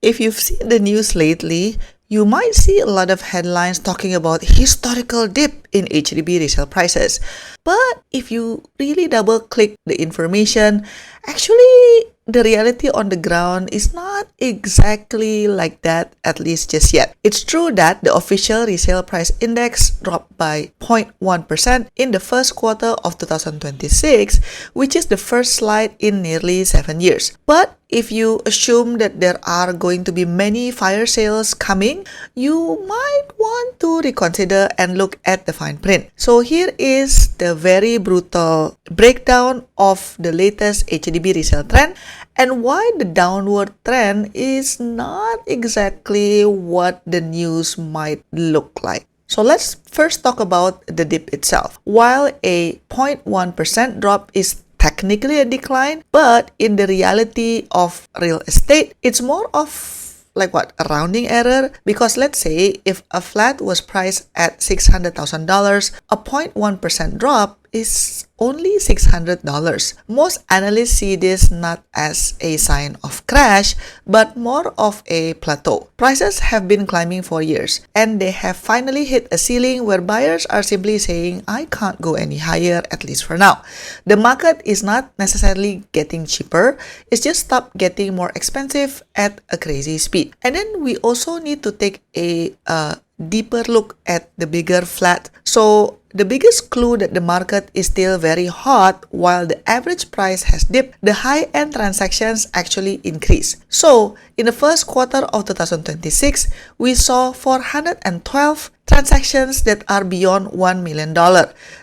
If you've seen the news lately, you might see a lot of headlines talking about historical dip in HDB resale prices. But if you really double click the information, actually the reality on the ground is not exactly like that, at least just yet. It's true that the official resale price index dropped by 0.1% in the first quarter of 2026, which is the first slide in nearly 7 years. But if you assume that there are going to be many fire sales coming, you might want to reconsider and look at the fine print. So here is the very brutal breakdown of the latest HDB resale trend and why the downward trend is not exactly what the news might look like. So let's first talk about the dip itself. While a 0.1% drop is technically a decline, but in the reality of real estate, it's more of like what, a rounding error? Because let's say if a flat was priced at $600,000, a 0.1% drop is only $600. Most analysts see this not as a sign of crash, but more of a plateau. Prices have been climbing for years, and they have finally hit a ceiling where buyers are simply saying, I can't go any higher, at least for now. The market is not necessarily getting cheaper, it's just stopped getting more expensive at a crazy speed. And then we also need to take a deeper look at the bigger flat. So the biggest clue that the market is still very hot while the average price has dipped, the high-end transactions actually increase. So in the first quarter of 2026, we saw 412 transactions that are beyond $1 million.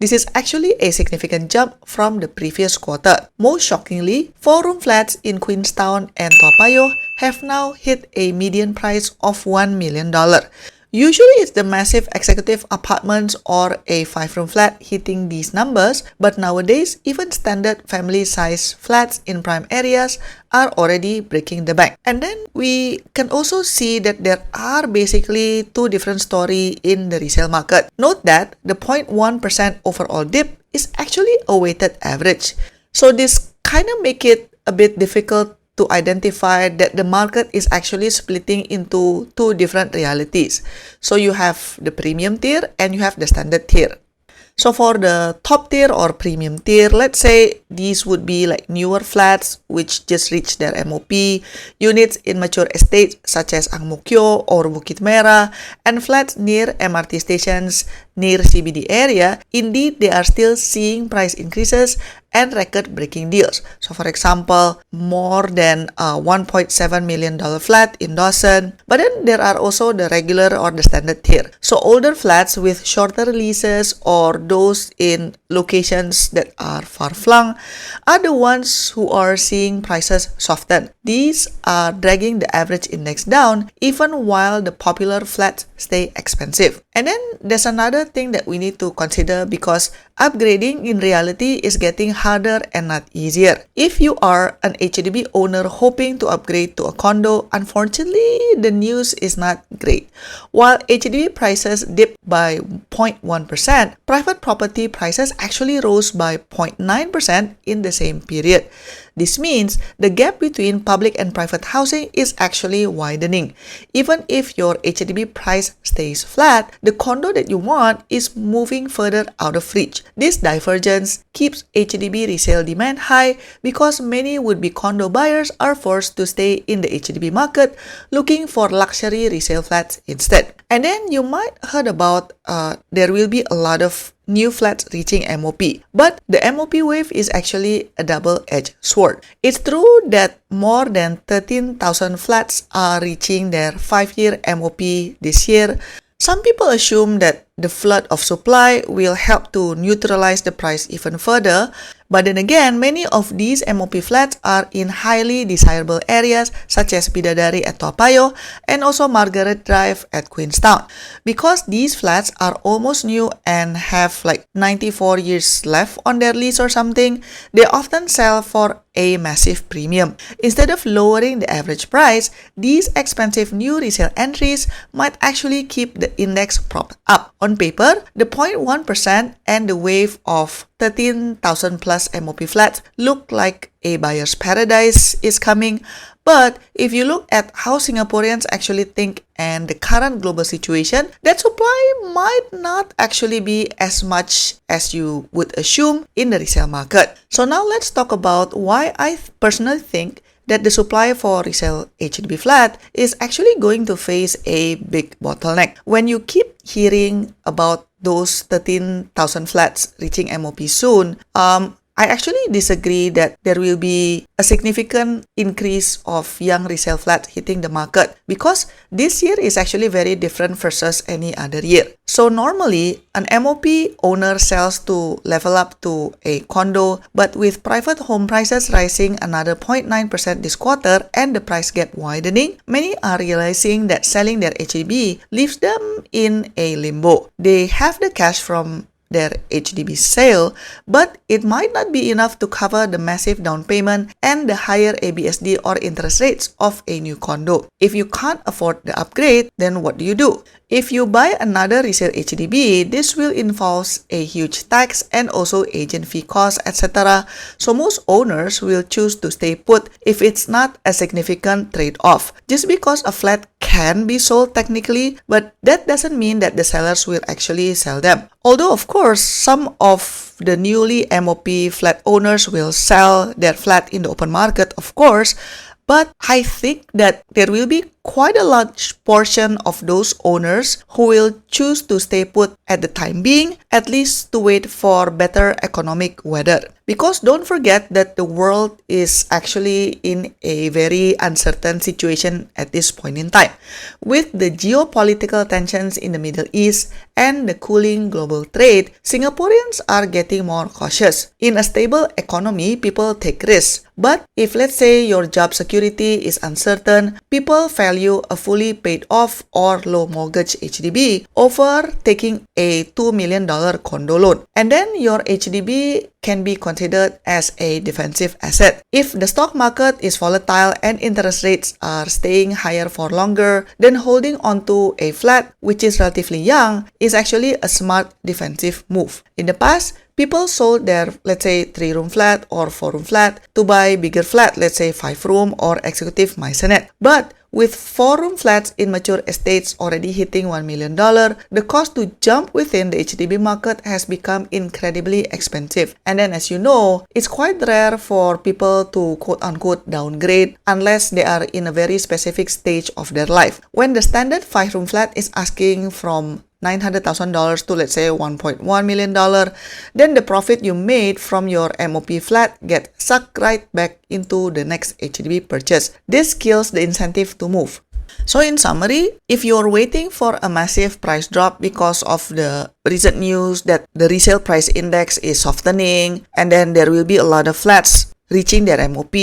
This is actually a significant jump from the previous quarter. Most shockingly, 4-room flats in Queenstown and Toa Payoh have now hit a median price of $1 million. Usually it's the massive executive apartments or a 5-room flat hitting these numbers, but nowadays even standard family-size flats in prime areas are already breaking the bank. And then we can also see that there are basically two different stories in the resale market. Note that the 0.1% overall dip is actually a weighted average. So this kind of make it a bit difficult to identify that the market is actually splitting into two different realities. So you have the premium tier and you have the standard tier. So for the top tier or premium tier, let's say these would be like newer flats which just reached their MOP, units in mature estates such as Ang Mo Kio or Bukit Merah, and flats near MRT stations near CBD area. Indeed, they are still seeing price increases and record-breaking deals. So for example, more than a $1.7 million flat in Dawson. But then there are also the regular or the standard tier. So older flats with shorter leases or those in locations that are far-flung are the ones who are seeing prices soften. These are dragging the average index down even while the popular flats stay expensive. And then there's another thing that we need to consider because upgrading in reality is getting harder and not easier. If you are an HDB owner hoping to upgrade to a condo, unfortunately, the news is not great. While HDB prices dipped by 0.1%, private property prices actually rose by 0.9% in the same period. This means the gap between public and private housing is actually widening. Even if your HDB price stays flat, the condo that you want is moving further out of reach. This divergence keeps HDB resale demand high because many would-be condo buyers are forced to stay in the HDB market looking for luxury resale flats instead. And then you might heard about there will be a lot of new flats reaching MOP. But the MOP wave is actually a double-edged sword. It's true that more than 13,000 flats are reaching their 5-year MOP this year. Some people assume that the flood of supply will help to neutralize the price even further. But then again, many of these MOP flats are in highly desirable areas such as Bidadari at Toa Payoh and also Margaret Drive at Queenstown. Because these flats are almost new and have like 94 years left on their lease or something, they often sell for a massive premium. Instead of lowering the average price, these expensive new resale entries might actually keep the index propped up. On paper, the 0.1% and the wave of 13,000 plus MOP flats look like a buyer's paradise is coming, But if you look at how Singaporeans actually think and the current global situation, that supply might not actually be as much as you would assume in the resale market. So now let's talk about why I personally think that the supply for resale HDB flat is actually going to face a big bottleneck. When you keep hearing about those 13,000 flats reaching MOP soon, I actually disagree that there will be a significant increase of young resale flats hitting the market because this year is actually very different versus any other year. So normally, an MOP owner sells to level up to a condo, but with private home prices rising another 0.9% this quarter and the price gap widening, many are realizing that selling their HDB leaves them in a limbo. They have the cash from their HDB sale, but it might not be enough to cover the massive down payment and the higher ABSD or interest rates of a new condo. If you can't afford the upgrade, then what do? If you buy another resale HDB, this will involve a huge tax and also agent fee costs, etc. So most owners will choose to stay put if it's not a significant trade-off. Just because a flat can be sold technically, but that doesn't mean that the sellers will actually sell them. Although, of course, some of the newly MOP flat owners will sell their flat in the open market, of course, but I think that there will be quite a large portion of those owners who will choose to stay put at the time being, at least to wait for better economic weather. Because don't forget that the world is actually in a very uncertain situation at this point in time. With the geopolitical tensions in the Middle East and the cooling global trade, Singaporeans are getting more cautious. In a stable economy, people take risks. But if let's say your job security is uncertain, people value a fully paid off or low mortgage HDB over taking a $2 million condo loan. And then your HDB can be considered as a defensive asset. If the stock market is volatile and interest rates are staying higher for longer, then holding onto a flat which is relatively young is actually a smart defensive move. In the past, people sold their, let's say, 3-room flat or 4-room flat to buy bigger flat, let's say 5-room or executive maisonette. But with 4-room flats in mature estates already hitting $1 million, the cost to jump within the HDB market has become incredibly expensive. And then as you know, it's quite rare for people to quote-unquote downgrade unless they are in a very specific stage of their life. When the standard 5-room flat is asking from $900,000 to let's say $1.1 million, then the profit you made from your MOP flat gets sucked right back into the next HDB purchase. This kills the incentive to move. So in summary, if you're waiting for a massive price drop because of the recent news that the resale price index is softening and then there will be a lot of flats reaching their MOP,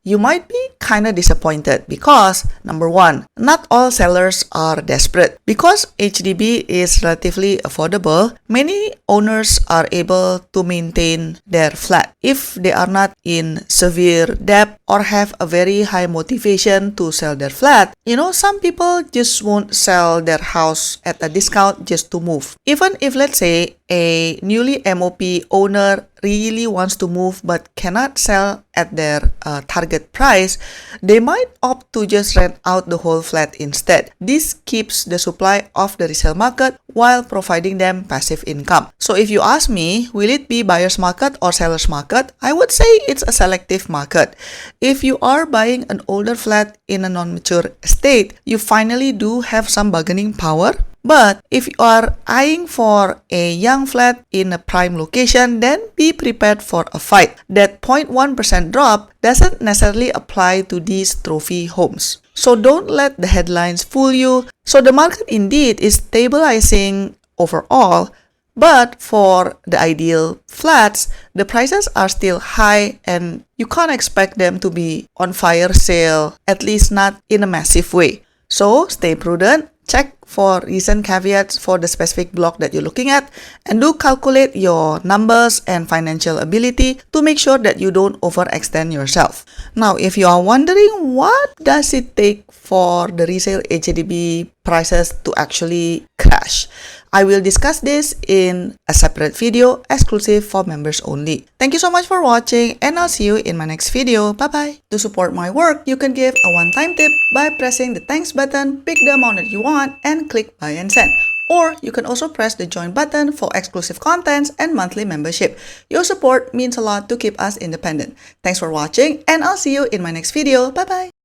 you might be kind of disappointed because, number one, not all sellers are desperate. Because HDB is relatively affordable, many owners are able to maintain their flat. If they are not in severe debt or have a very high motivation to sell their flat, some people just won't sell their house at a discount just to move. Even if, let's say, a newly MOP owner really wants to move but cannot sell at their target price, they might opt to just rent out the whole flat instead. This keeps the supply of the resale market while providing them passive income. So if you ask me, will it be buyer's market or seller's market? I would say it's a selective market. If you are buying an older flat in a non-mature estate, you finally do have some bargaining power. But if you are eyeing for a young flat in a prime location, then be prepared for a fight. That 0.1% drop doesn't necessarily apply to these trophy homes. So don't let the headlines fool you. So the market indeed is stabilizing overall, but for the ideal flats, the prices are still high and you can't expect them to be on fire sale, at least not in a massive way. So stay prudent. Check for recent caveats for the specific block that you're looking at, and do calculate your numbers and financial ability to make sure that you don't overextend yourself. Now, if you are wondering what does it take for the resale HDB prices to actually crash, I will discuss this in a separate video exclusive for members only. Thank you so much for watching, and I'll see you in my next video. Bye bye. To support my work, you can give a one-time tip by pressing the thanks button, pick the amount that you want, and click buy and send. Or you can also press the join button for exclusive contents and monthly membership. Your support means a lot to keep us independent. Thanks for watching, and I'll see you in my next video. Bye bye.